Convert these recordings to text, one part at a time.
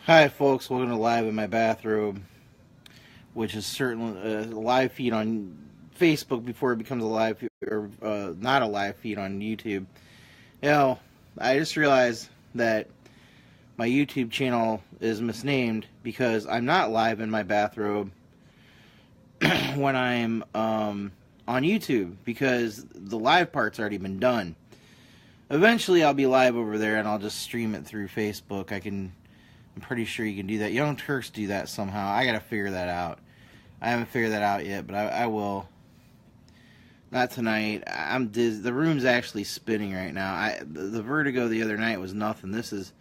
Hi, folks. Welcome to Live in My Bathrobe, which is certainly a live feed on Facebook before it becomes a live feed, or not a live feed on YouTube. You know, I just realized that my YouTube channel is misnamed because I'm not live in my bathrobe when I'm on YouTube because the live part's already been done. Eventually, I'll be live over there and I'll just stream it through Facebook. I'm pretty sure you can do that. Young Turks do that somehow. I gotta figure that out. I haven't figured that out yet, but I will. Not tonight. I'm dizzy. The room's actually spinning right now. The vertigo the other night was nothing. This is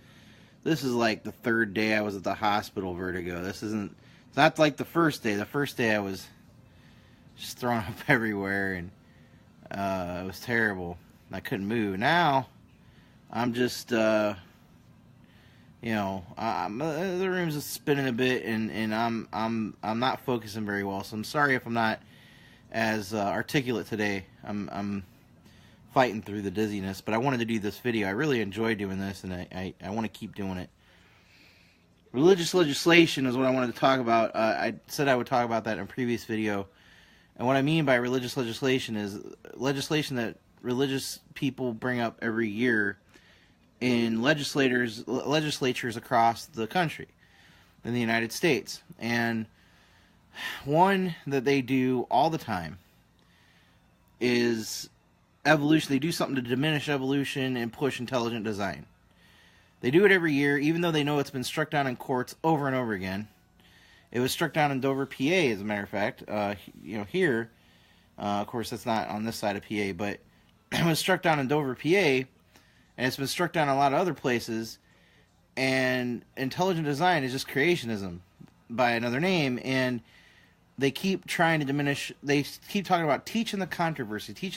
like the third day I was at the hospital vertigo. It's not like the first day. The first day I was just thrown up everywhere and it was terrible. I couldn't move. Now I'm just the room's just spinning a bit, and I'm not focusing very well. So I'm sorry if I'm not as articulate today. I'm fighting through the dizziness, but I wanted to do this video. I really enjoy doing this, and I want to keep doing it. Religious legislation is what I wanted to talk about. I said I would talk about that in a previous video, and what I mean by religious legislation is legislation that religious people bring up every year in legislatures across the country in the United States. And one that they do all the time is evolution. They do something to diminish evolution and push intelligent design. They do it every year, even though they know it's been struck down in courts over and over again. It was struck down in Dover, PA, as a matter of fact. Here, of course, that's not on this side of PA, but it was struck down in Dover, PA, and it's been struck down in a lot of other places. And intelligent design is just creationism by another name, and they keep trying to diminish. They keep talking about teaching the controversy. There's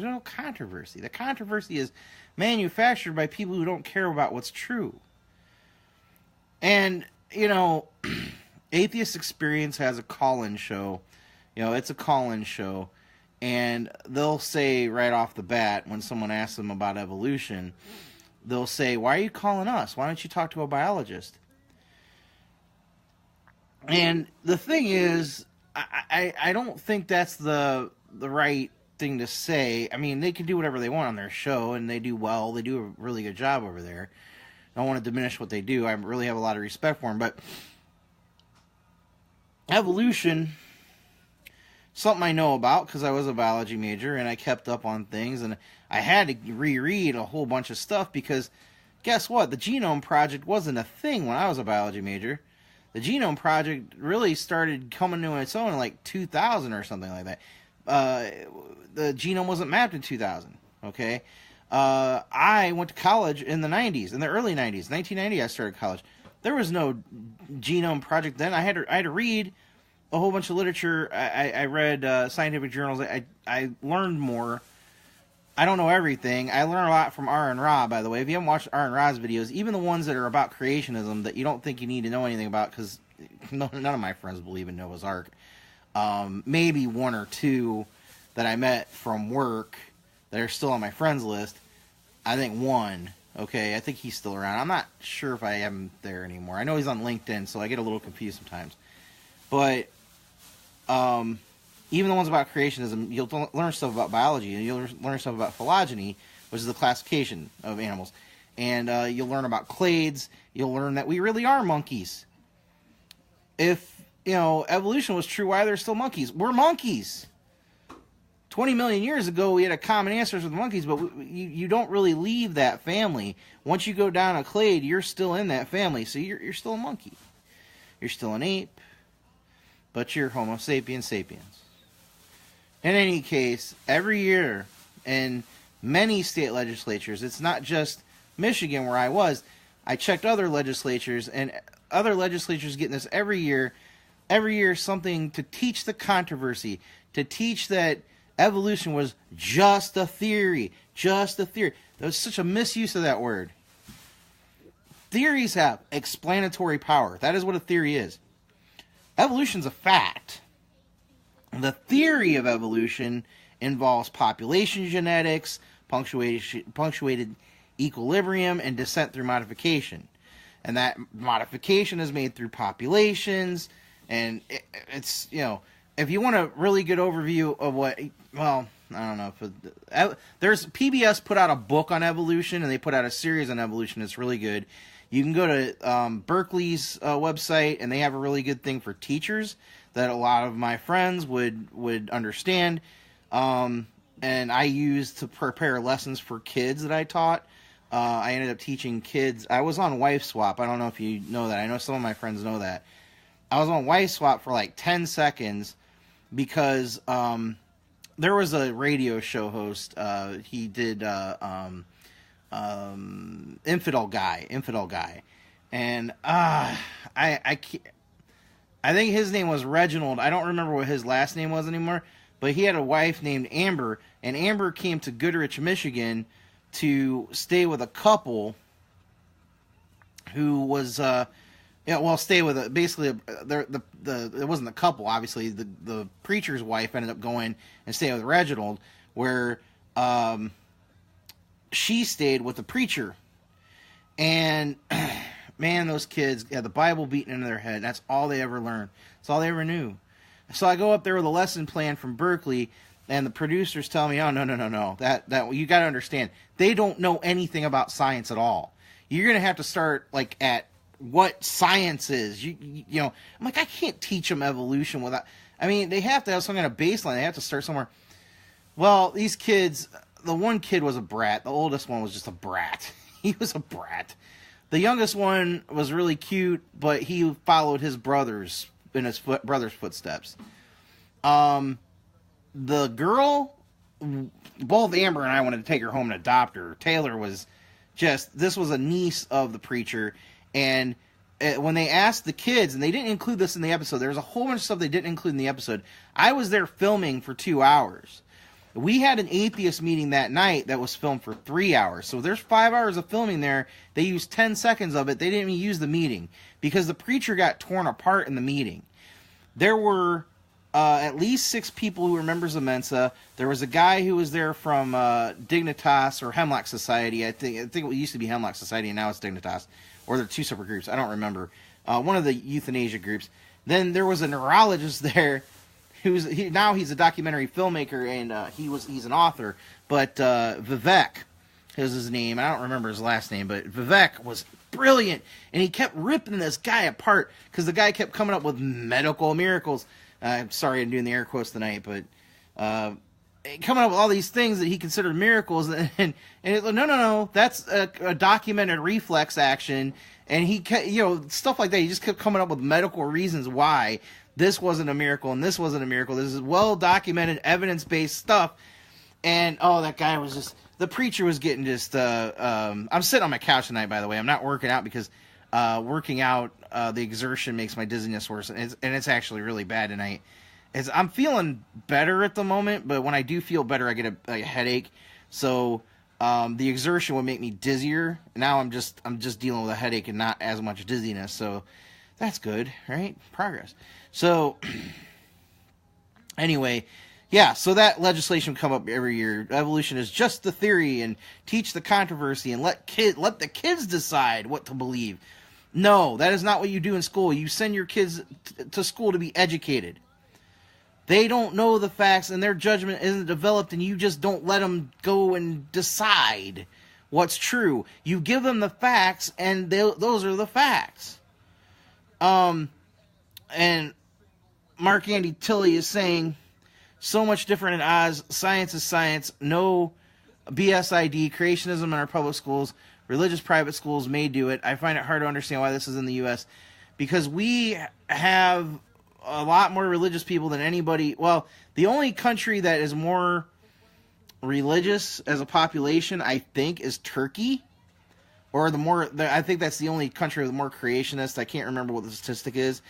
no controversy. The controversy is manufactured by people who don't care about what's true. And, Atheist Experience has a call-in show. It's a call-in show. And they'll say right off the bat, when someone asks them about evolution, they'll say, "Why are you calling us? Why don't you talk to a biologist?" And the thing is, I don't think that's the right thing to say. I mean, they can do whatever they want on their show, and they do well. They do a really good job over there. I don't want to diminish what they do. I really have a lot of respect for them. But evolution, something I know about because I was a biology major and I kept up on things, and I had to reread a whole bunch of stuff because guess what? The Genome Project wasn't a thing when I was a biology major. The Genome Project really started coming to its own in like 2000 or something like that. The genome wasn't mapped in 2000, okay? I went to college in the 90s, in the early 90s. 1990 I started college. There was no Genome Project then. I had to read a whole bunch of literature. I read scientific journals. I learned more. I don't know everything. I learned a lot from Aaron Ra, by the way. If you haven't watched Aaron Ra's videos, even the ones that are about creationism that you don't think you need to know anything about, because none of my friends believe in Noah's Ark. Maybe one or two that I met from work that are still on my friends list. I think one. Okay, I think he's still around. I'm not sure if I am there anymore. I know he's on LinkedIn, so I get a little confused sometimes. But even the ones about creationism, you'll learn stuff about biology, and you'll learn stuff about phylogeny, which is the classification of animals. And you'll learn about clades. You'll learn that we really are monkeys. If, evolution was true, why are there still monkeys? We're monkeys. 20 million years ago, we had a common ancestors with monkeys, but you don't really leave that family. Once you go down a clade, you're still in that family, so you're still a monkey. You're still an ape, but you're Homo sapiens sapiens. In any case, every year in many state legislatures, it's not just Michigan where I was. I checked other legislatures, and other legislatures getting this every year. Every year, something to teach the controversy, to teach that evolution was just a theory. Just a theory. There's such a misuse of that word. Theories have explanatory power. That is what a theory is. Evolution's a fact. The theory of evolution involves population genetics, punctuated equilibrium, and descent through modification. and that modification is made through populations, and it's, you know, if you want a really good overview of what, well, I don't know if there's PBS put out a book on evolution, and they put out a series on evolution. It's really good. You can go to Berkeley's website, and they have a really good thing for teachers that a lot of my friends would understand, and I used to prepare lessons for kids that I taught. I ended up teaching kids. I was on Wife Swap. I don't know if you know that. I know some of my friends know that. I was on Wife Swap for like 10 seconds because there was a radio show host. He did Infidel Guy, and I think his name was Reginald. I don't remember what his last name was anymore, but he had a wife named Amber, and Amber came to Goodrich, Michigan, to stay with a couple who was stay with it wasn't the couple, obviously. The preacher's wife ended up going and staying with Reginald, where she stayed with the preacher. And man, those kids had the Bible beaten into their head. That's all they ever learned. That's all they ever knew. So I go up there with a lesson plan from Berkeley, and the producers tell me, "Oh, no. That you got to understand, they don't know anything about science at all. You're going to have to start like at what science is." You know, I'm like, I can't teach them evolution without. I mean, they have to have some kind of baseline. They have to start somewhere. Well, these kids, the one kid was a brat. The oldest one was just a brat. He was a brat. The youngest one was really cute, but he followed his brothers in his brother's footsteps. The girl, both Amber and I wanted to take her home and adopt her. Taylor was this was a niece of the preacher, and when they asked the kids, and they didn't include this in the episode, there was a whole bunch of stuff they didn't include in the episode. I was there filming for 2 hours. We had an atheist meeting that night that was filmed for 3 hours. So there's 5 hours of filming there. They used 10 seconds of it. They didn't even use the meeting because the preacher got torn apart in the meeting. There were at least 6 people who were members of Mensa. There was a guy who was there from Dignitas or Hemlock Society. I think it used to be Hemlock Society, and now it's Dignitas. Or they're 2 separate groups. I don't remember. One of the euthanasia groups. Then there was a neurologist there. Now he's a documentary filmmaker, and he's an author. But Vivek is his name. I don't remember his last name, but Vivek was brilliant, and he kept ripping this guy apart because the guy kept coming up with medical miracles. I'm sorry I'm doing the air quotes tonight, but coming up with all these things that he considered miracles, and no, that's a documented reflex action, and he kept, stuff like that. He just kept coming up with medical reasons why this wasn't a miracle and this wasn't a miracle. This is well-documented, evidence-based stuff. And, that guy was just... The preacher was getting just... I'm sitting on my couch tonight, by the way. I'm not working out because working out, the exertion makes my dizziness worse. And it's actually really bad tonight. I'm feeling better at the moment, but when I do feel better, I get a headache. So the exertion would make me dizzier. Now I'm just dealing with a headache and not as much dizziness. So that's good, right? Progress. So, anyway, yeah, so that legislation come up every year. Evolution is just the theory, and teach the controversy, and let the kids decide what to believe. No, that is not what you do in school. You send your kids to school to be educated. They don't know the facts, and their judgment isn't developed, and you just don't let them go and decide what's true. You give them the facts, and those are the facts. And Mark Andy Tilley is saying, so much different in Oz. Science is science. No BSID. Creationism in our public schools. Religious private schools may do it. I find it hard to understand why this is in the U.S. because we have a lot more religious people than anybody. Well, the only country that is more religious as a population, I think, is Turkey. Or I think that's the only country with more creationists. I can't remember what the statistic is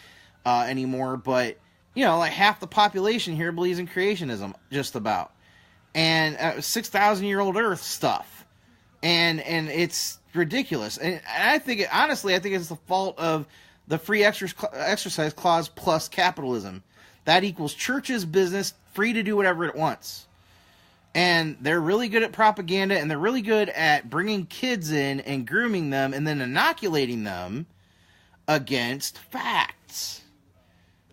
anymore, but like half the population here believes in creationism, just about, and 6,000-year-old Earth stuff, and it's ridiculous. And I think it's the fault of the free exercise clause plus capitalism. That equals church's business, free to do whatever it wants. And they're really good at propaganda, and they're really good at bringing kids in and grooming them and then inoculating them against facts.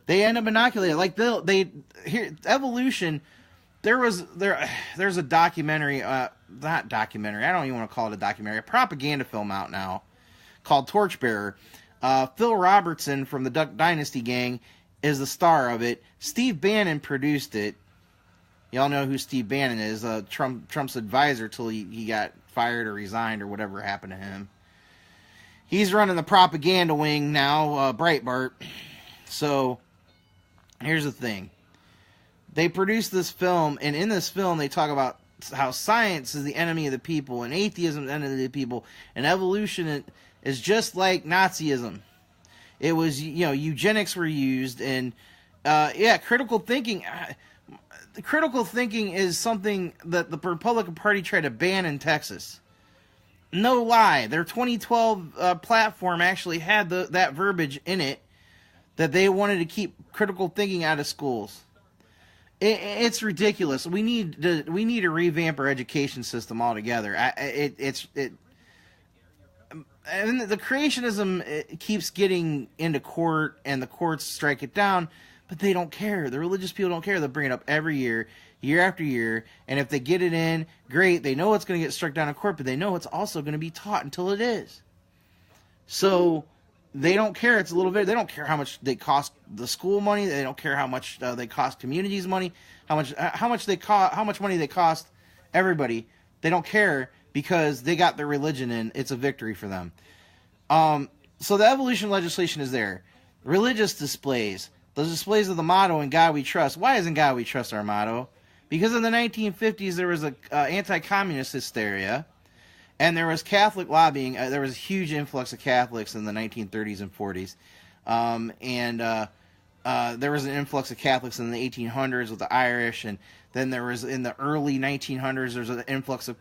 They end up inoculated. Like evolution. There's a documentary, not documentary. I don't even want to call it a documentary. A propaganda film out now called Torchbearer. Phil Robertson from the Duck Dynasty gang is the star of it. Steve Bannon produced it. Y'all know who Steve Bannon is, Trump's advisor till he got fired or resigned or whatever happened to him. He's running the propaganda wing now, Breitbart. So, here's the thing. They produced this film, and in this film they talk about how science is the enemy of the people, and atheism is the enemy of the people, and evolution is just like Nazism. It was, eugenics were used, and, critical thinking... critical thinking is something that the Republican Party tried to ban in Texas. No lie. Their 2012 platform actually had that verbiage in it that they wanted to keep critical thinking out of schools. It's ridiculous. We need to revamp our education system altogether. And the creationism keeps getting into court, and the courts strike it down. But they don't care. The religious people don't care. They'll bring it up every year, year after year. And if they get it in, great. They know it's going to get struck down in court, but they know it's also going to be taught until it is. So they don't care. It's a little bit. They don't care how much they cost the school money. They don't care how much they cost communities money. How much money they cost everybody. They don't care because they got their religion in. It's a victory for them. So the evolution legislation is there. Religious displays. Those displays of the motto, "In God We Trust." Why isn't God We Trust our motto? Because in the 1950s there was a anti-communist hysteria, and there was Catholic lobbying. There was a huge influx of Catholics in the 1930s and 40s, there was an influx of Catholics in the 1800s with the Irish, and then there was in the early 1900s there was an influx of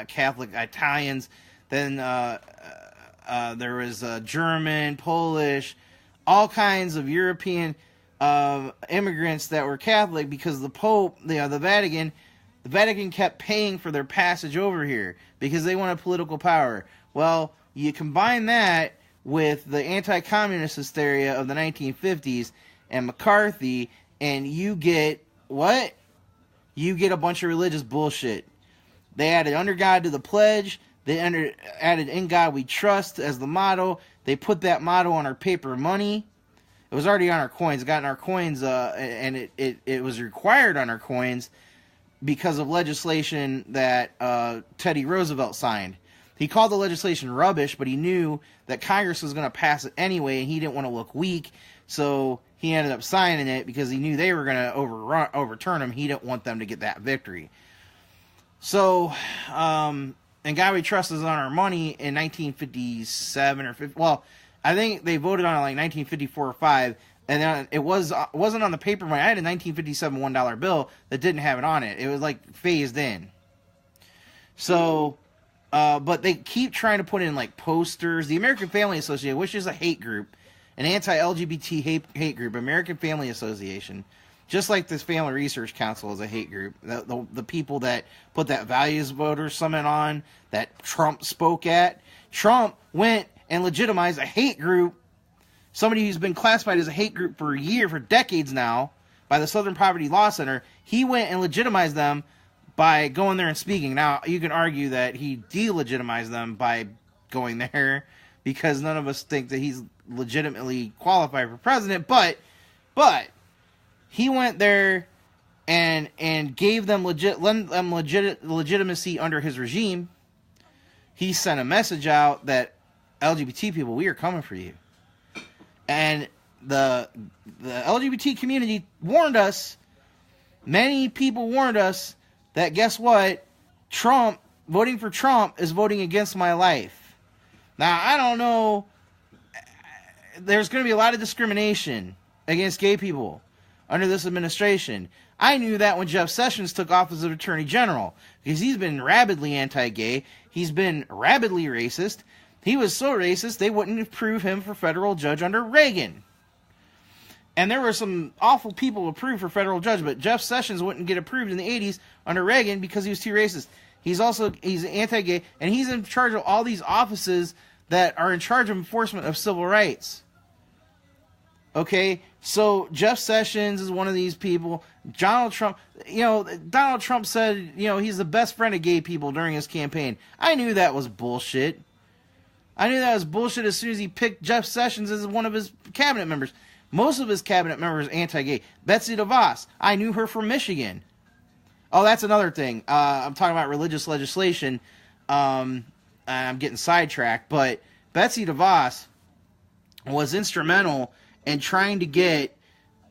Catholic Italians. Then there was German, Polish, all kinds of European immigrants that were Catholic because the Pope, the Vatican kept paying for their passage over here because they wanted political power. Well, you combine that with the anti-communist hysteria of the 1950s and McCarthy, and you get what? You get a bunch of religious bullshit. They added "Under God" to the pledge. They added "In God We Trust" as the motto. They put that motto on our paper money. It was already on our coins. It got in our coins, and it was required on our coins because of legislation that Teddy Roosevelt signed. He called the legislation rubbish, but he knew that Congress was going to pass it anyway, and he didn't want to look weak, so he ended up signing it because he knew they were going to overturn him. He didn't want them to get that victory. So, "And God We Trust" is on our money in 1957 or 50. Well, I think they voted on it like 1954 or 5, and then it wasn't on the paper money. I had a 1957 $1 bill that didn't have it on it. It was like phased in. So, but they keep trying to put in like posters. The American Family Association, which is a hate group, an anti-LGBT hate group, American Family Association, just like this Family Research Council is a hate group. The people that put that Values Voters Summit on that Trump spoke at. Trump went and legitimized a hate group, somebody who's been classified as a hate group for decades now, by the Southern Poverty Law Center. He went and legitimized them by going there and speaking. Now, you can argue that he delegitimized them by going there, because none of us think that he's legitimately qualified for president, but he went there and gave them legitimacy under his regime. He sent a message out that LGBT people, we are coming for you. And the LGBT community warned us, many people warned us, that guess what? Voting for Trump is voting against my life. Now, I don't know, there's going to be a lot of discrimination against gay people under this administration. I knew that when Jeff Sessions took office as Attorney General, because he's been rabidly anti-gay, he's been rabidly racist. He was so racist they wouldn't approve him for federal judge under Reagan. And there were some awful people approved for federal judge, but Jeff Sessions wouldn't get approved in the 80s under Reagan because he was too racist. He's anti-gay, and he's in charge of all these offices that are in charge of enforcement of civil rights. Okay, so Jeff Sessions is one of these people. Donald Trump said, he's the best friend of gay people during his campaign. I knew that was bullshit. As soon as he picked Jeff Sessions as one of his cabinet members. Most of his cabinet members are anti-gay. Betsy DeVos, I knew her from Michigan. Oh, that's another thing. I'm talking about religious legislation. I'm getting sidetracked, but Betsy DeVos was instrumental in trying to get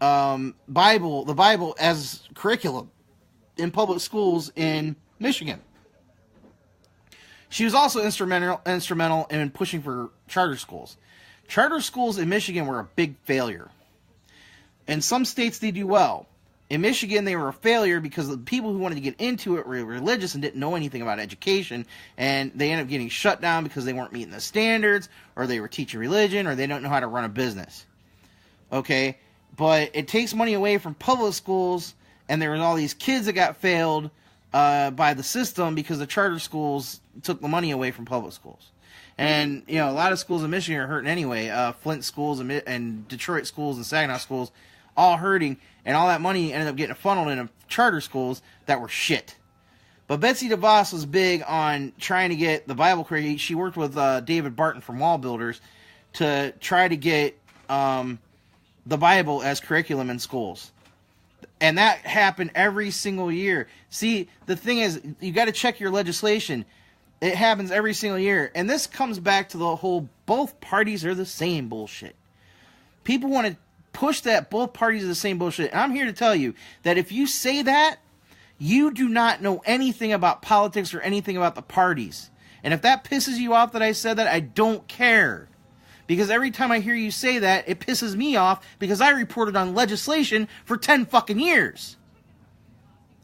the Bible as curriculum in public schools in Michigan. She was also instrumental in pushing for charter schools. Charter schools in Michigan were a big failure. In some states, they do well. In Michigan, they were a failure because the people who wanted to get into it were religious and didn't know anything about education, and they ended up getting shut down because they weren't meeting the standards, or they were teaching religion, or they don't know how to run a business. Okay? But it takes money away from public schools, and there was all these kids that got failed by the system because the charter schools took the money away from public schools. And, a lot of schools in Michigan are hurting anyway. Flint schools and Detroit schools and Saginaw schools, all hurting. And all that money ended up getting funneled into charter schools that were shit. But Betsy DeVos was big on trying to get the Bible curriculum. She worked with David Barton from Wall Builders to try to get the Bible as curriculum in schools. And that happened every single year. See, the thing is, you got to check your legislation. It happens every single year. And this comes back to the whole both parties are the same bullshit. People want to push that both parties are the same bullshit. And I'm here to tell you that if you say that, you do not know anything about politics or anything about the parties. And if that pisses you off that I said that, I don't care. Because every time I hear you say that, it pisses me off because I reported on legislation for 10 fucking years.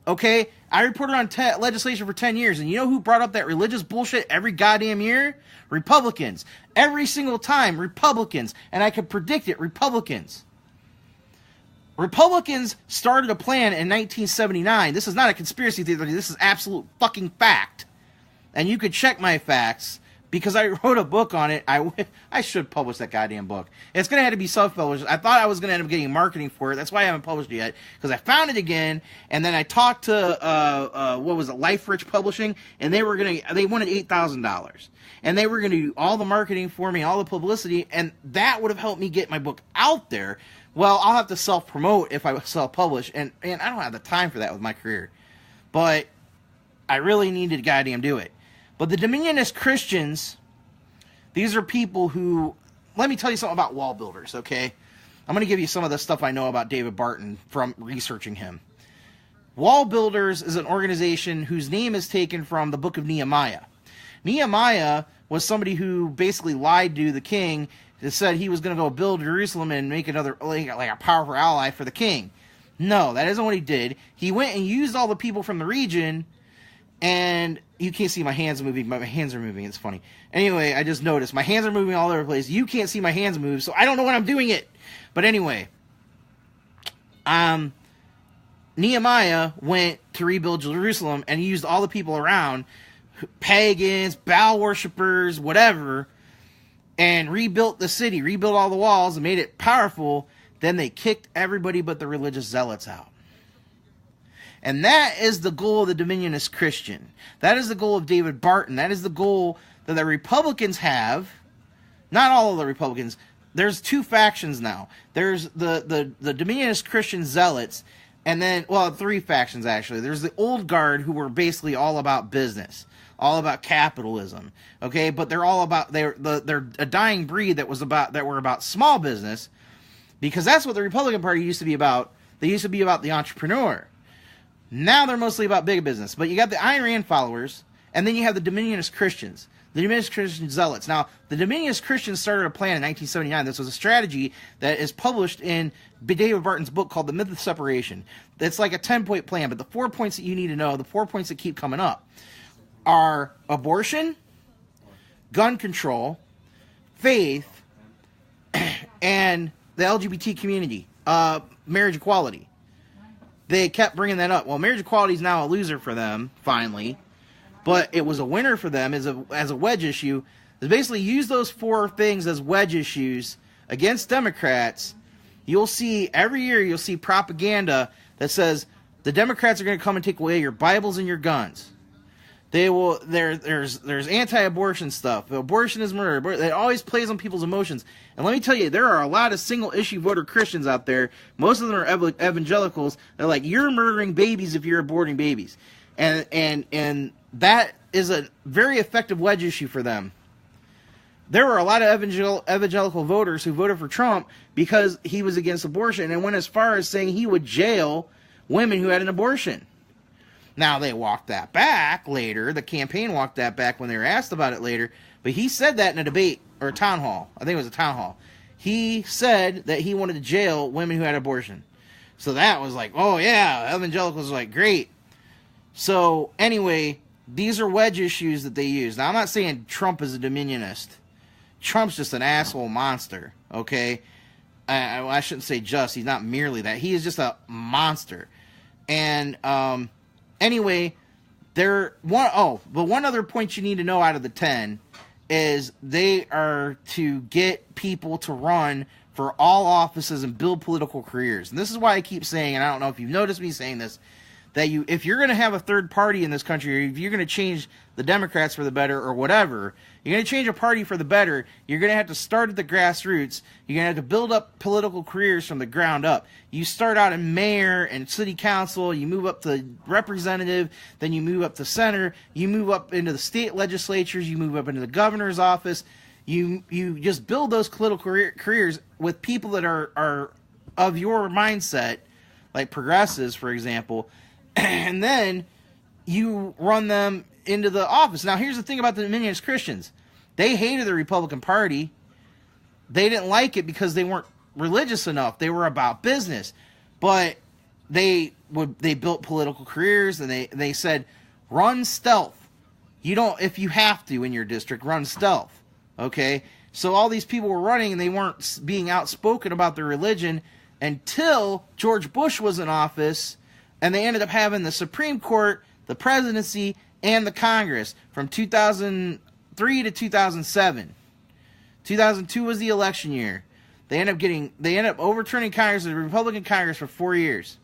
Okay? I reported on legislation for 10 years, and you know who brought up that religious bullshit every goddamn year? Republicans. Every single time, Republicans. And I could predict it, Republicans. Republicans started a plan in 1979. This is not a conspiracy theory. This is absolute fucking fact. And you could check my facts because I wrote a book on it. I should publish that goddamn book. It's going to have to be self-published. I thought I was going to end up getting marketing for it. That's why I haven't published it yet, because I found it again, and then I talked to, Life Rich Publishing, and they wanted $8,000. And they were going to do all the marketing for me, all the publicity, and that would have helped me get my book out there. Well, I'll have to self-promote if I self-publish, and I don't have the time for that with my career. But I really need to goddamn do it. But the Dominionist Christians, these are people who, let me tell you something about Wall Builders, okay? I'm going to give you some of the stuff I know about David Barton from researching him. Wall Builders is an organization whose name is taken from the book of Nehemiah. Nehemiah was somebody who basically lied to the king that said he was going to go build Jerusalem and make another, like a powerful ally for the king. No, that isn't what he did. He went and used all the people from the region, and you can't see my hands moving, but my hands are moving. It's funny. Anyway, I just noticed my hands are moving all over the place. You can't see my hands move, so I don't know when I'm doing it. But anyway, Nehemiah went to rebuild Jerusalem and he used all the people around, pagans, Baal worshippers, whatever, and rebuilt the city, rebuilt all the walls and made it powerful. Then they kicked everybody but the religious zealots out. And that is the goal of the Dominionist Christian. That is the goal of David Barton. That is the goal that the Republicans have. Not all of the Republicans. There's two factions now. There's the Dominionist Christian zealots, and then, well, three factions actually. There's the old guard who were basically all about business, all about capitalism. Okay, but they're all about they're a dying breed that were about small business, because that's what the Republican Party used to be about. They used to be about the entrepreneur. Now they're mostly about big business. But you got the Ayn Rand followers, and then you have the Dominionist Christians, the Dominionist Christian zealots. Now, the Dominionist Christians started a plan in 1979. This was a strategy that is published in David Barton's book called The Myth of Separation. It's like a 10-point plan, but the 4 points that you need to know, the 4 points that keep coming up, are abortion, gun control, faith, and the LGBT community. marriage equality. They kept bringing that up. Well, marriage equality is now a loser for them, finally. But it was a winner for them as a wedge issue. They basically use those 4 things as wedge issues against Democrats. You'll see, every year, you'll see propaganda that says the Democrats are going to come and take away your Bibles and your guns. They will. There's anti-abortion stuff. Abortion is murder. It always plays on people's emotions. And let me tell you, there are a lot of single-issue voter Christians out there. Most of them are evangelicals. They're like, you're murdering babies if you're aborting babies, and that is a very effective wedge issue for them. There were a lot of evangelical voters who voted for Trump because he was against abortion and went as far as saying he would jail women who had an abortion. Now, they walked that back later. The campaign walked that back when they were asked about it later. But he said that in a debate, or a town hall. I think it was a town hall. He said that he wanted to jail women who had abortion. So that was like, oh yeah, evangelicals are like, great. So, anyway, these are wedge issues that they use. Now, I'm not saying Trump is a dominionist. Trump's just an asshole monster, okay? I shouldn't say just. He's not merely that. He is just a monster. And, anyway, but one other point you need to know out of the 10 is they are to get people to run for all offices and build political careers. And this is why I keep saying, and I don't know if you've noticed me saying this, that if you're going to have a third party in this country, or if you're going to change the Democrats for the better or whatever, you're going to change a party for the better, you're going to have to start at the grassroots. You're going to have to build up political careers from the ground up. You start out in mayor and city council, you move up to representative, then you move up to senator, you move up into the state legislatures, you move up into the governor's office. You just build those political careers with people that are of your mindset, like progressives, for example, and then you run them into the office. Now, here's the thing about the Dominionist Christians. They hated the Republican Party. They didn't like it because they weren't religious enough. They were about business. But they built political careers, and they said, run stealth. You don't, if you have to in your district, run stealth. Okay? So all these people were running, and they weren't being outspoken about their religion until George Bush was in office, and they ended up having the Supreme Court, the presidency, and the Congress from 2003 to 2007. 2002 was the election year. They ended up overturning Congress, the Republican Congress, for 4 years.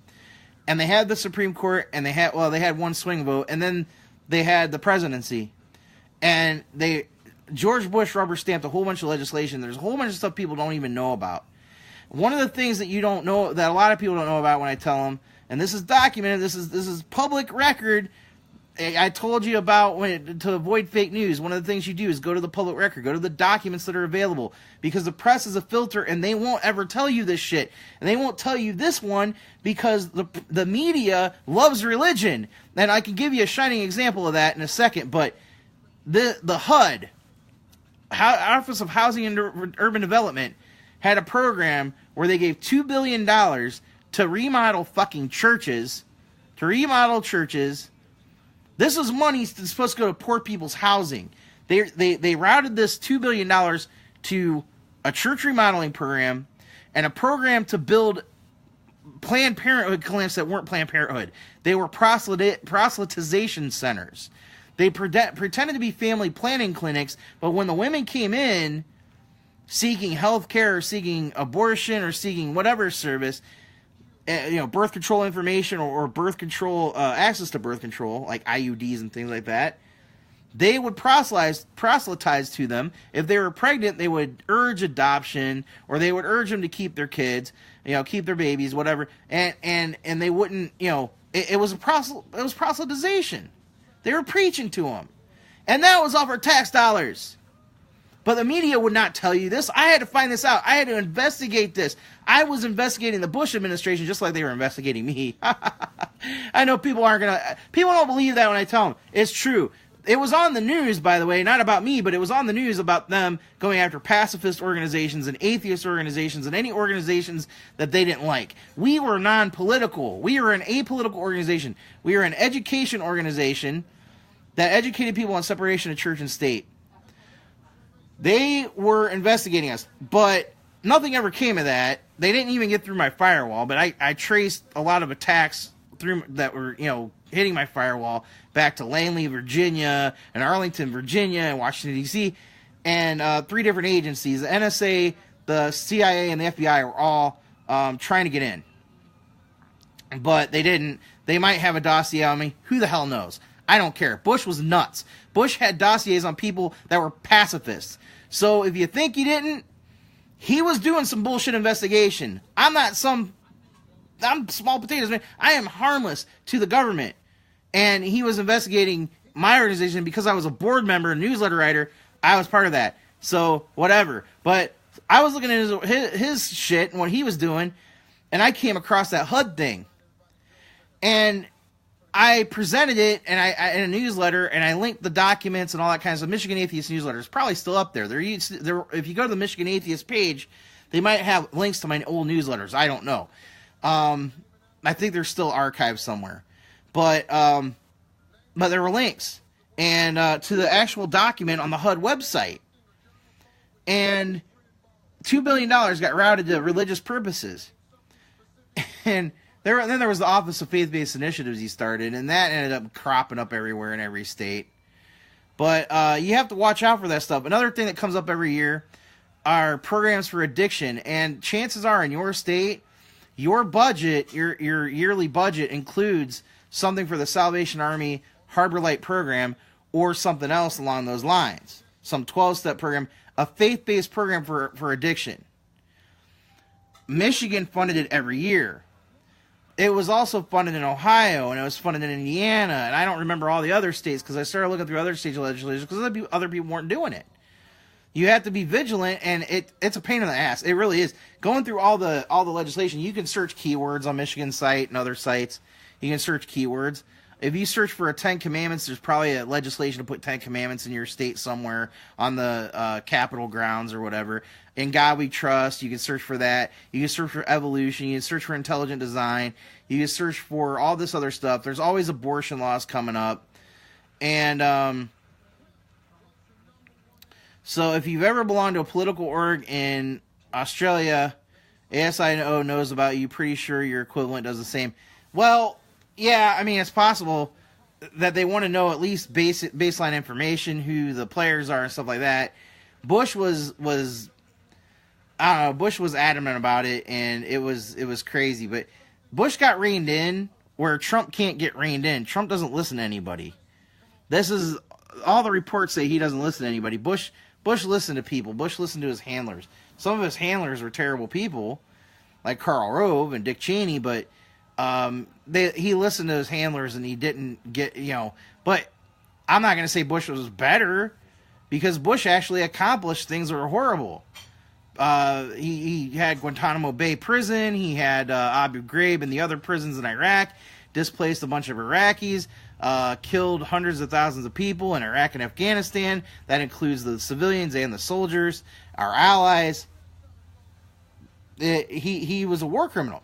And they had the Supreme Court, and they had one swing vote, and then they had the presidency. And George Bush rubber stamped a whole bunch of legislation. There's a whole bunch of stuff people don't even know about. One of the things that you don't know, that a lot of people don't know about when I tell them, and this is documented, this is public record. I told you about to avoid fake news. One of the things you do is go to the public record, go to the documents that are available, because the press is a filter, and they won't ever tell you this shit, and they won't tell you this one because the media loves religion. And I can give you a shining example of that in a second. But the HUD, Office of Housing and Urban Development, had a program where they gave $2 billion to remodel fucking churches, This was money that's supposed to go to poor people's housing. They routed this $2 billion to a church remodeling program and a program to build Planned Parenthood clinics that weren't Planned Parenthood. They were proselytization centers. They pretended to be family planning clinics, but when the women came in seeking health care or seeking abortion or seeking whatever service, birth control information or birth control, access to birth control, like IUDs and things like that, they would proselytize to them. If they were pregnant, they would urge adoption, or they would urge them to keep their kids, keep their babies, whatever. And they wouldn't, it was proselytization. They were preaching to them. And that was off our tax dollars. But the media would not tell you this. I had to find this out. I had to investigate this. I was investigating the Bush administration just like they were investigating me. I know people don't believe that when I tell them. It's true. It was on the news, by the way, not about me, but it was on the news about them going after pacifist organizations and atheist organizations and any organizations that they didn't like. We were non-political. We were an apolitical organization. We were an education organization that educated people on separation of church and state. They were investigating us, but nothing ever came of that. they didn't even get through my firewall, but I traced a lot of attacks through that were, hitting my firewall back to Langley, Virginia, and Arlington, Virginia, and Washington, D.C., and 3 different agencies. The NSA, the CIA, and the FBI were all trying to get in. But they didn't. They might have a dossier on me. Who the hell knows? I don't care. Bush was nuts. Bush had dossiers on people that were pacifists. So if you think he didn't, he was doing some bullshit investigation. I'm small potatoes, man. I am harmless to the government. And he was investigating my organization because I was a board member, a newsletter writer. I was part of that. So, whatever. But I was looking at his shit and what he was doing, and I came across that HUD thing. And I presented it in a newsletter, and I linked the documents and all that kind of stuff. Michigan Atheist newsletter is probably still up there. If you go to the Michigan Atheist page, they might have links to my old newsletters. I don't know. I think they're still archived somewhere. But there were links and to the actual document on the HUD website. And $2 billion got routed to religious purposes. And then there was the Office of Faith-Based Initiatives he started, and that ended up cropping up everywhere in every state. But you have to watch out for that stuff. Another thing that comes up every year are programs for addiction. And chances are in your state, your budget, your yearly budget includes something for the Salvation Army Harbor Light program or something else along those lines. Some 12-step program, a faith-based program for addiction. Michigan funded it every year. It was also funded in Ohio, and it was funded in Indiana, and I don't remember all the other states because I started looking through other states' legislation because other people weren't doing it. You have to be vigilant, and it's a pain in the ass. It really is. Going through all the legislation, you can search keywords on Michigan's site and other sites. You can search keywords. If you search for 10 Commandments, there's probably a legislation to put 10 Commandments in your state somewhere on the Capitol grounds or whatever. In God We Trust, you can search for that. You can search for evolution. You can search for intelligent design. You can search for all this other stuff. There's always abortion laws coming up. And so if you've ever belonged to a political org in Australia, ASIO knows about you. Pretty sure your equivalent does the same. Well, yeah, I mean, it's possible that they want to know at least baseline information, who the players are and stuff like that. Bush was I don't know, Bush was adamant about it, and it was crazy. But Bush got reined in where Trump can't get reined in. Trump doesn't listen to anybody. This is all the reports say he doesn't listen to anybody. Bush listened to people. Bush listened to his handlers. Some of his handlers were terrible people, like Karl Rove and Dick Cheney, but he listened to his handlers and he didn't get, but I'm not going to say Bush was better because Bush actually accomplished things that were horrible. He had Guantanamo Bay prison. He had Abu Ghraib and the other prisons in Iraq, displaced a bunch of Iraqis, killed hundreds of thousands of people in Iraq and Afghanistan. That includes the civilians and the soldiers, our allies. He was a war criminal.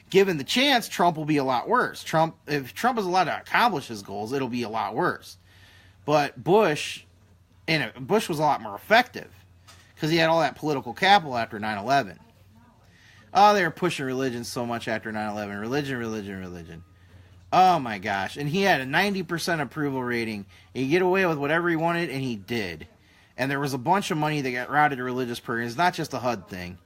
Given the chance, Trump will be a lot worse. If Trump is allowed to accomplish his goals, it'll be a lot worse. But Bush was a lot more effective because he had all that political capital after 9/11. Oh, they were pushing religion so much after 9/11. Religion. Oh my gosh. And he had a 90% approval rating. He'd get away with whatever he wanted, and he did. And there was a bunch of money that got routed to religious programs. Not just the HUD thing.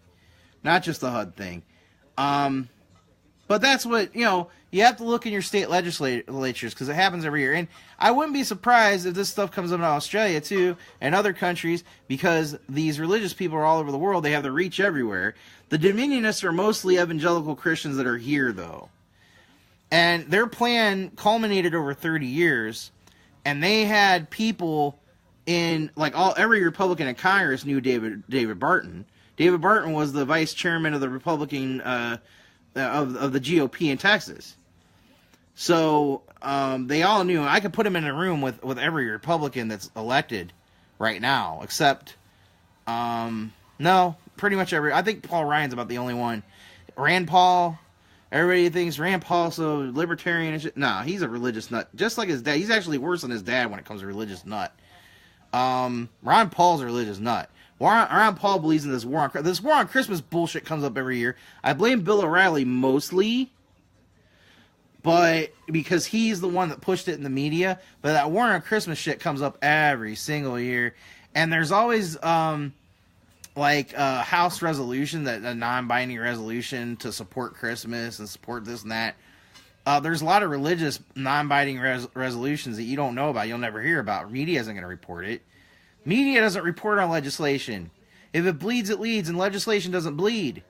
But that's what, you have to look in your state legislatures because it happens every year. And I wouldn't be surprised if this stuff comes up in Australia, too, and other countries, because these religious people are all over the world. They have the reach everywhere. The Dominionists are mostly evangelical Christians that are here, though. And their plan culminated over 30 years, and they had people in, every Republican in Congress knew David Barton. David Barton was the vice chairman of the Republican of the GOP in Texas. So they all knew. I could put him in a room with every Republican that's elected right now, except no, pretty much every. I think Paul Ryan's about the only one. Rand Paul. Everybody thinks Rand Paul's so libertarian and shit. No, he's a religious nut, just like his dad. He's actually worse than his dad when it comes to religious nut. Ron Paul's a religious nut. Ron Paul believes in this war on Christmas bullshit comes up every year. I blame Bill O'Reilly mostly, but because he's the one that pushed it in the media. But that war on Christmas shit comes up every single year, and there's always like a House resolution, that a non-binding resolution to support Christmas and support this and that. There's a lot of religious non-binding resolutions that you don't know about, you'll never hear about. Media isn't going to report it. Media doesn't report on legislation. If it bleeds, it leads, and legislation doesn't bleed.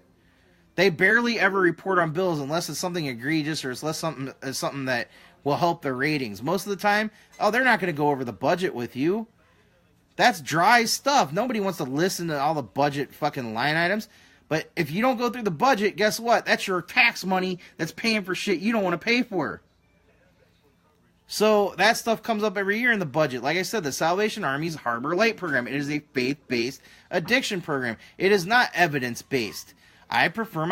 They barely ever report on bills unless it's something egregious or it's something that will help their ratings. Most of the time, they're not going to go over the budget with you. That's dry stuff. Nobody wants to listen to all the budget fucking line items. But if you don't go through the budget, guess what? That's your tax money that's paying for shit you don't want to pay for. So that stuff comes up every year in the budget. Like I said, the Salvation Army's Harbor Light program. It is a faith-based addiction program. It is not evidence-based. I prefer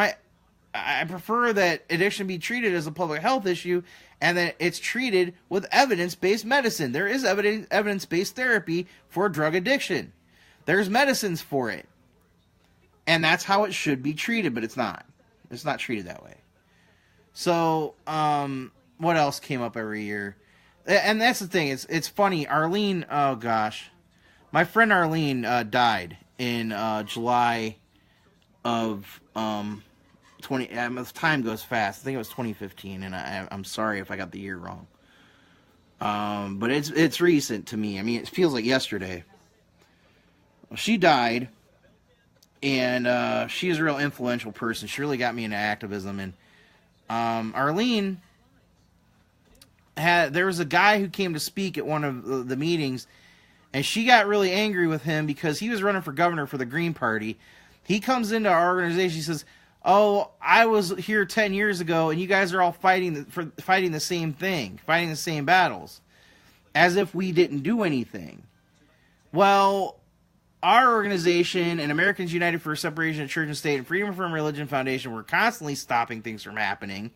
that addiction be treated as a public health issue, and that it's treated with evidence-based medicine. There is evidence-based therapy for drug addiction. There's medicines for it. And that's how it should be treated, but it's not. It's not treated that way. So, what else came up every year? And that's the thing. It's funny. Arlene, oh gosh. My friend Arlene died in July of 20. Time goes fast. I think it was 2015, and I'm sorry if I got the year wrong. But it's recent to me. I mean, it feels like yesterday. She died, and she is a real influential person. She really got me into activism. And Arlene there was a guy who came to speak at one of the meetings, and she got really angry with him because he was running for governor for the Green Party. He comes into our organization. He says, "Oh, I was here 10 years ago, and you guys are all fighting the same thing, fighting the same battles, as if we didn't do anything." Well, our organization and Americans United for Separation of Church and State and Freedom from Religion Foundation were constantly stopping things from happening.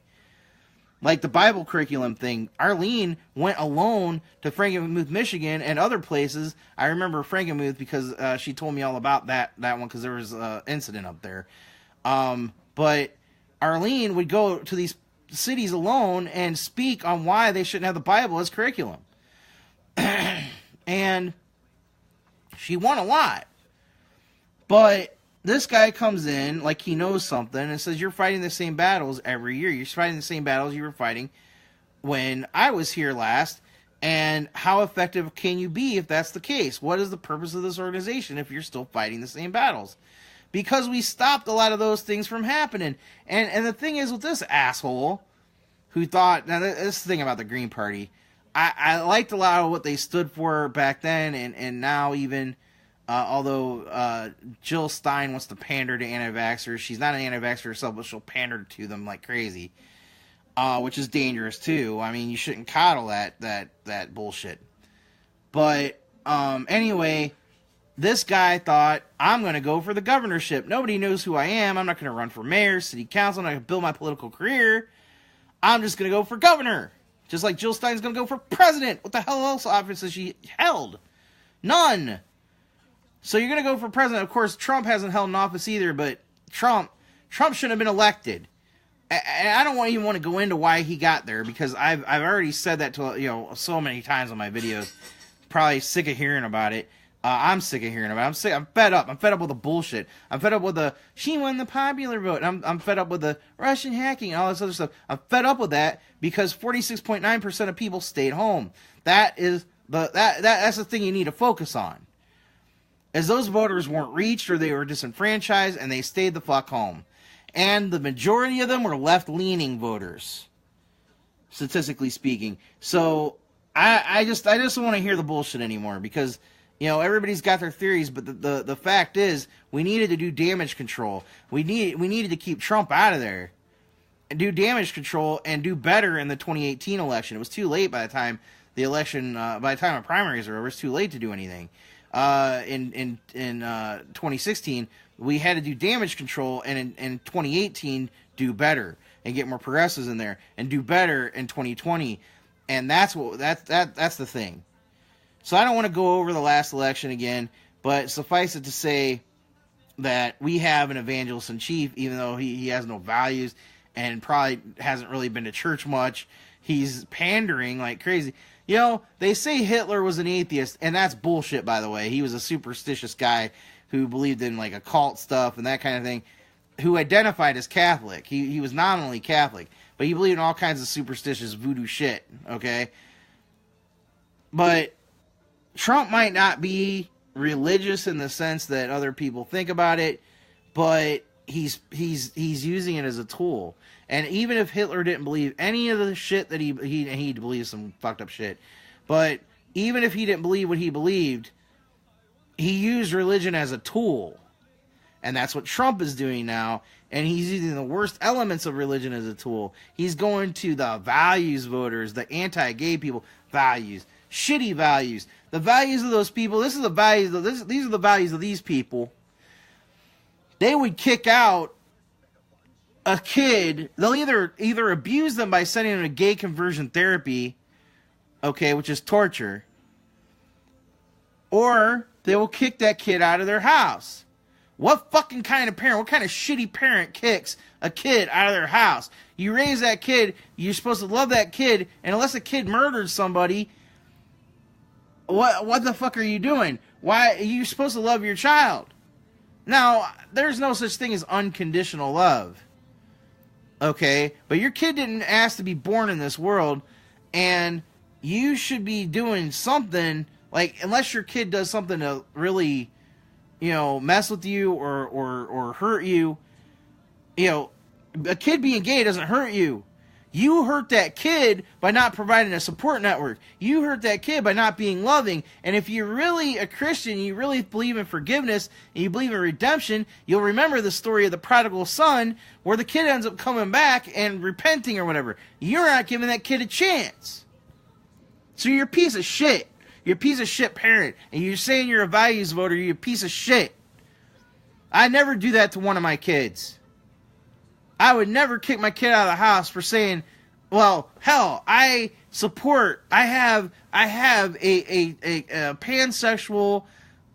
Like the Bible curriculum thing. Arlene went alone to Frankenmuth, Michigan, and other places. I remember Frankenmuth because she told me all about that one because there was an incident up there. But Arlene would go to these cities alone and speak on why they shouldn't have the Bible as curriculum. And she won a lot. But this guy comes in like he knows something and says, "You're fighting the same battles every year. You're fighting the same battles you were fighting when I was here last. And how effective can you be if that's the case? What is the purpose of this organization if you're still fighting the same battles?" Because we stopped a lot of those things from happening. And the thing is with this asshole who thought, now this is the thing about the Green Party. I liked a lot of what they stood for back then and now even... although Jill Stein wants to pander to anti-vaxxers. She's not an anti-vaxxer herself, but she'll pander to them like crazy, which is dangerous too. I mean, you shouldn't coddle that bullshit. But anyway, this guy thought, I'm going to go for the governorship. Nobody knows who I am. I'm not going to run for mayor, city council. I'm not going to build my political career. I'm just going to go for governor. Just like Jill Stein's going to go for president. What the hell else office has she held? None. So you're going to go for president. Of course, Trump hasn't held an office either, but Trump shouldn't have been elected. And I don't even want to go into why he got there because I've already said that to so many times on my videos. Probably sick of hearing about it. I'm sick of hearing about it. I'm fed up. I'm fed up with the bullshit. I'm fed up with she won the popular vote. I'm fed up with the Russian hacking and all this other stuff. I'm fed up with that because 46.9% of people stayed home. That's the thing you need to focus on. As those voters weren't reached or they were disenfranchised and they stayed the fuck home. And the majority of them were left-leaning voters, statistically speaking. So I just don't want to hear the bullshit anymore because, everybody's got their theories, but the fact is we needed to do damage control. We needed to keep Trump out of there and do damage control and do better in the 2018 election. It was too late by the time the election, by the time the primaries were over, it was too late to do anything. In 2016, we had to do damage control, and in 2018, do better and get more progressives in there and do better in 2020, and that's the thing. So I don't want to go over the last election again, but suffice it to say that we have an evangelist in chief, even though he has no values and probably hasn't really been to church much. He's pandering like crazy. You know, they say Hitler was an atheist, and that's bullshit, by the way. He was a superstitious guy who believed in like occult stuff and that kind of thing, who identified as Catholic. He was nominally Catholic, but he believed in all kinds of superstitious voodoo shit, okay? But Trump might not be religious in the sense that other people think about it, but he's using it as a tool. And even if Hitler didn't believe any of the shit that he believes some fucked up shit, but even if he didn't believe what he believed, he used religion as a tool. And that's what Trump is doing now. And he's using the worst elements of religion as a tool. He's going to the values voters, the anti-gay people, values, shitty values. The values of those people, these are the values of these people. They would kick out a kid. They'll either abuse them by sending them to gay conversion therapy, okay, which is torture, or they will kick that kid out of their house. What fucking kind of parent, what kind of shitty parent kicks a kid out of their house? You raise that kid, you're supposed to love that kid, and unless a kid murdered somebody, what the fuck are you doing? Why are you supposed to love your child? Now, there's no such thing as unconditional love. Okay? But your kid didn't ask to be born in this world, and you should be doing something, like, unless your kid does something to really, you know, mess with you or hurt you. You know, a kid being gay doesn't hurt you. You hurt that kid by not providing a support network. You hurt that kid by not being loving. And if you're really a Christian, you really believe in forgiveness, and you believe in redemption, you'll remember the story of the prodigal son, where the kid ends up coming back and repenting or whatever. You're not giving that kid a chance. So you're a piece of shit. You're a piece of shit parent. And you're saying you're a values voter, you're a piece of shit. I never do that to one of my kids. I would never kick my kid out of the house for saying, well, hell, I have a pansexual,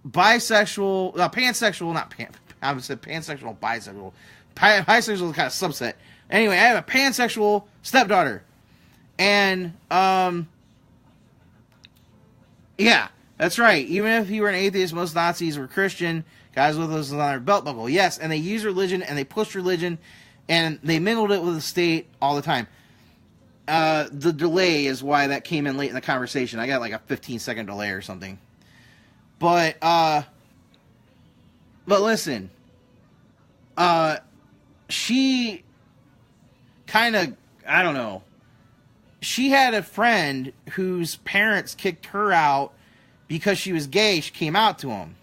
bisexual, pansexual, not pan, I would say pansexual, bisexual. Bisexual is kind of subset. Anyway, I have a pansexual stepdaughter. And, yeah, that's right. Even if you were an atheist, most Nazis were Christian. Guys with us on their belt buckle. Yes, and they use religion, and they push religion, and they mingled it with the state all the time. The delay is why that came in late in the conversation. I got like a 15-second delay or something. But listen. She kind of, I don't know. She had a friend whose parents kicked her out because she was gay. She came out to him.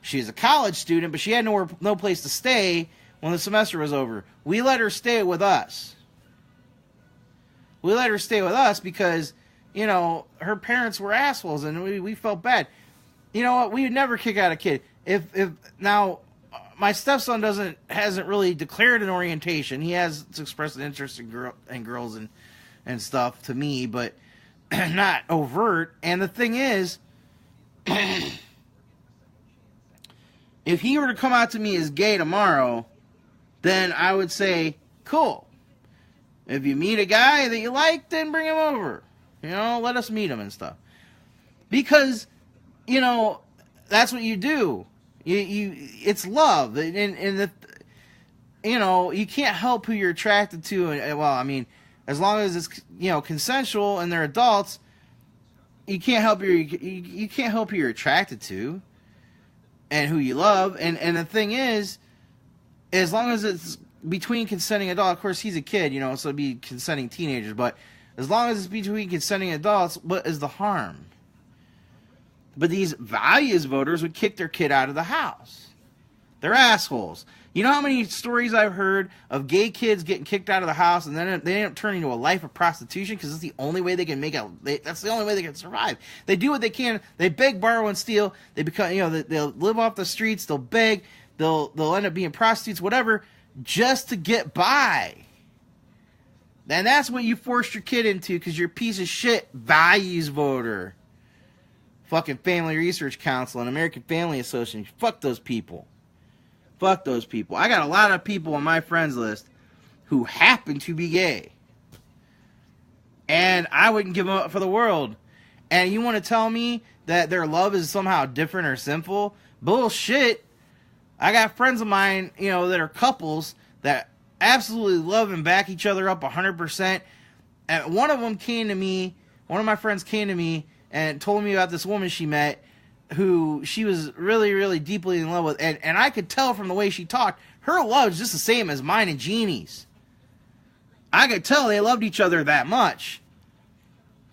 She was a college student, but she had no place to stay when the semester was over. We let her stay with us. We let her stay with us because, you know, her parents were assholes, and we felt bad. You know what? We would never kick out a kid. If now, my stepson hasn't really declared an orientation. He has expressed an interest in girls and stuff to me, but not overt. And the thing is, if he were to come out to me as gay tomorrow, then I would say, cool. If you meet a guy that you like, then bring him over. You know, let us meet him and stuff. Because, you know, that's what you do. It's love. And you know, you can't help who you're attracted to. Well, I mean, as long as it's, you know, consensual and they're adults, you can't help you can't help who you're attracted to and who you love. And the thing is, as long as it's between consenting adults, of course he's a kid, you know, so it'd be consenting teenagers, but as long as it's between consenting adults, what is the harm? But these values voters would kick their kid out of the house. They're assholes. You know how many stories I've heard of gay kids getting kicked out of the house and then they end up turning to a life of prostitution because it's the only way they can that's the only way they can survive. They do what they can. They beg, borrow, and steal. They become, you know, they'll live off the streets. They'll beg. They'll end up being prostitutes, whatever, just to get by. And that's what you forced your kid into because you're a piece of shit values voter. fucking Family Research Council and American Family Association. Fuck those people. Fuck those people. I got a lot of people on my friends list who happen to be gay. And I wouldn't give them up for the world. And you want to tell me that their love is somehow different or sinful? Bullshit. I got friends of mine, you know, that are couples that absolutely love and back each other up 100%. And one of them came to me, one of my friends came to me and told me about this woman she met who she was really, really deeply in love with. And I could tell from the way she talked, her love is just the same as mine and Jeannie's. I could tell they loved each other that much.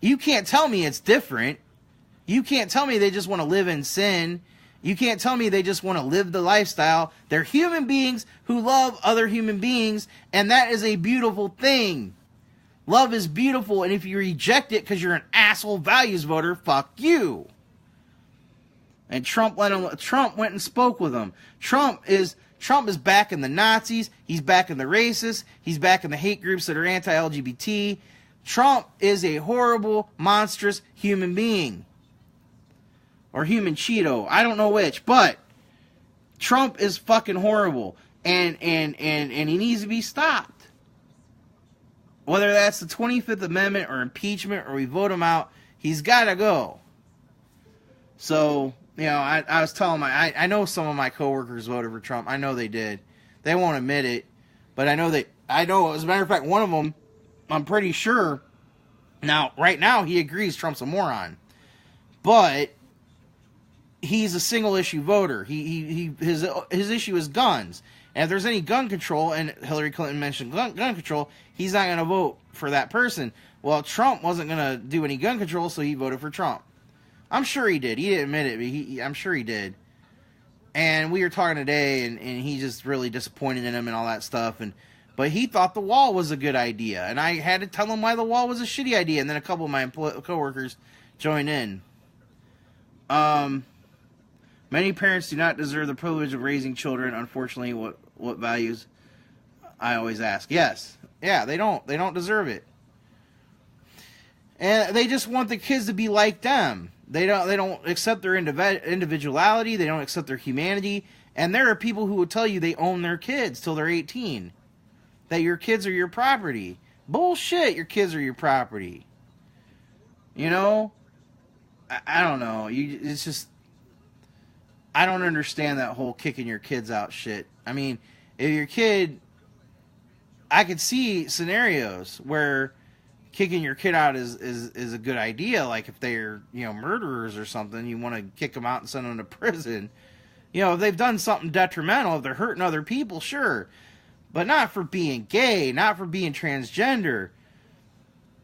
You can't tell me it's different. You can't tell me they just want to live in sin. You can't tell me they just want to live the lifestyle. They're human beings who love other human beings, and that is a beautiful thing. Love is beautiful, and if you reject it because you're an asshole values voter, fuck you. And Trump went and spoke with him. Trump is backing the Nazis. He's backing the racists. He's backing the hate groups that are anti-LGBT. Trump is a horrible, monstrous human being. Or human Cheeto. I don't know which. But Trump is fucking horrible. And he needs to be stopped. Whether that's the 25th Amendment or impeachment or we vote him out, he's got to go. So, you know, I was telling I know some of my coworkers voted for Trump. I know they did. They won't admit it. But I know, as a matter of fact, one of them, I'm pretty sure, right now, he agrees Trump's a moron. But he's a single issue voter. His issue is guns. And if there's any gun control, and Hillary Clinton mentioned gun control, he's not going to vote for that person. Well, Trump wasn't going to do any gun control, so he voted for Trump. I'm sure he did. He didn't admit it, but I'm sure he did. And we were talking today, and he's just really disappointed in him and all that stuff. But he thought the wall was a good idea. And I had to tell him why the wall was a shitty idea. And then a couple of my coworkers joined in. Many parents do not deserve the privilege of raising children. Unfortunately, what values? I always ask. Yes. Yeah, they don't. They don't deserve it. And they just want the kids to be like them. They don't accept their individuality. They don't accept their humanity. And there are people who will tell you they own their kids till they're 18. That your kids are your property. Bullshit, your kids are your property. You know? I don't know. It's just... I don't understand that whole kicking your kids out shit. I mean, if your kid... I could see scenarios where kicking your kid out is a good idea. Like if they're, murderers or something, you want to kick them out and send them to prison. If they've done something detrimental, if they're hurting other people, sure. But not for being gay, not for being transgender,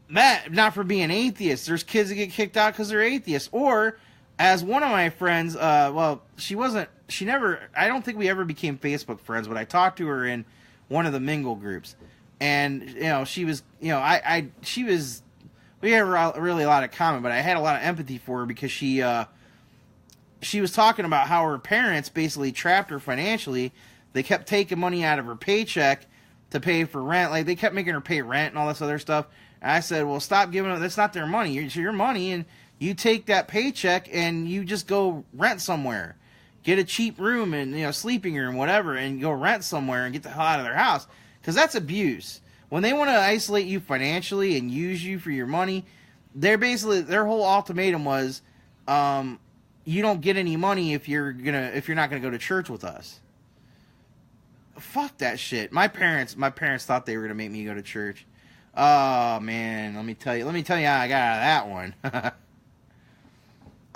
not for being atheists. There's kids that get kicked out because they're atheists. Or, as one of my friends, I don't think we ever became Facebook friends, but I talked to her in one of the Mingle groups. And, she was, we had really a lot of common, but I had a lot of empathy for her because she was talking about how her parents basically trapped her financially. They kept taking money out of her paycheck to pay for rent. Like, they kept making her pay rent and all this other stuff. And I said, well, stop giving them. That's not their money. It's your money, and you take that paycheck and you just go rent somewhere. Get a cheap room and, sleeping room, whatever, and go rent somewhere and get the hell out of their house. Because that's abuse. When they want to isolate you financially and use you for your money, their whole ultimatum was, you don't get any money if you're not gonna go to church with us. Fuck that shit. My parents thought they were gonna make me go to church. Oh man, let me tell you how I got out of that one.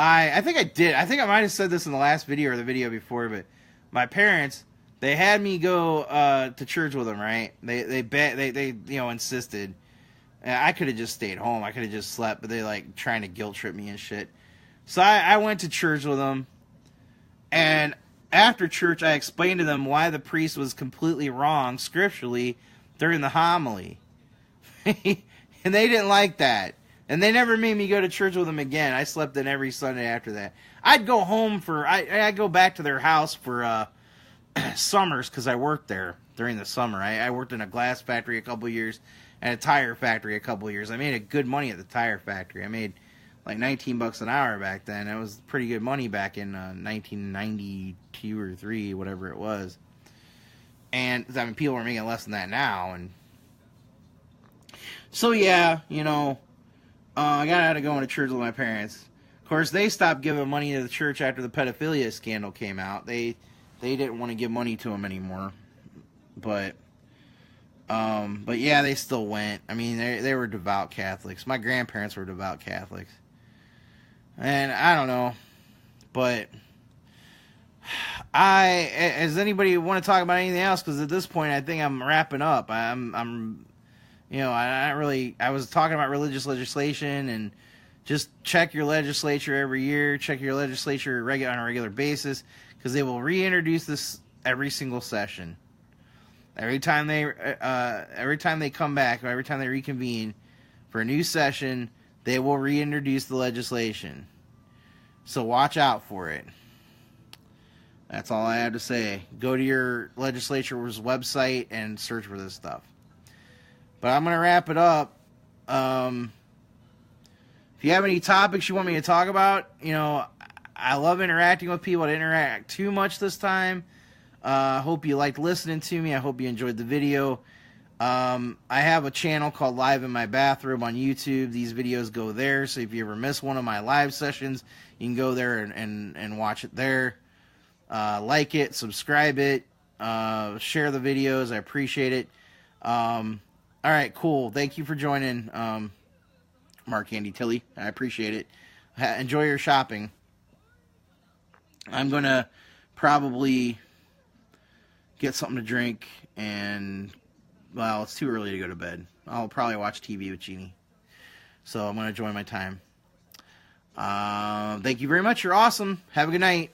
I think I did. I think I might have said this in the last video or the video before, but my parents, they had me go to church with them, right? They insisted. And I could have just stayed home. I could have just slept, but they trying to guilt trip me and shit. So I went to church with them, and after church, I explained to them why the priest was completely wrong scripturally during the homily. And they didn't like that. And they never made me go to church with them again. I slept in every Sunday after that. I'd go home I'd go back to their house for summers because I worked there during the summer. I worked in a glass factory a couple years and a tire factory a couple years. I made good money at the tire factory. I made like $19 an hour back then. It was pretty good money back in 1992 or 3, whatever it was. And I mean, people are making less than that now. And so yeah, you know, I got out of going to church with my parents. Of course, they stopped giving money to the church after the pedophilia scandal came out. They didn't want to give money to them anymore. But yeah, they still went. I mean, they were devout Catholics. My grandparents were devout Catholics. And I don't know, but does anybody want to talk about anything else? Because at this point, I think I'm wrapping up. I'm you know, I was talking about religious legislation, and just check your legislature every year. Check your legislature on a regular basis, because they will reintroduce this every single session. Every time they come back, or every time they reconvene for a new session, they will reintroduce the legislation. So watch out for it. That's all I have to say. Go to your legislature's website and search for this stuff. But I'm going to wrap it up. If you have any topics you want me to talk about, you know, I love interacting with people. I didn't interact too much this time. I hope you liked listening to me. I hope you enjoyed the video. I have a channel called Live in My Bathroom on YouTube. These videos go there, so if you ever miss one of my live sessions, you can go there and watch it there. Like it, subscribe it, share the videos. I appreciate it. All right, cool. Thank you for joining, Mark Andy Tilley. I appreciate it. Enjoy your shopping. I'm going to probably get something to drink, and, well, it's too early to go to bed. I'll probably watch TV with Jeannie. So I'm going to enjoy my time. Thank you very much. You're awesome. Have a good night.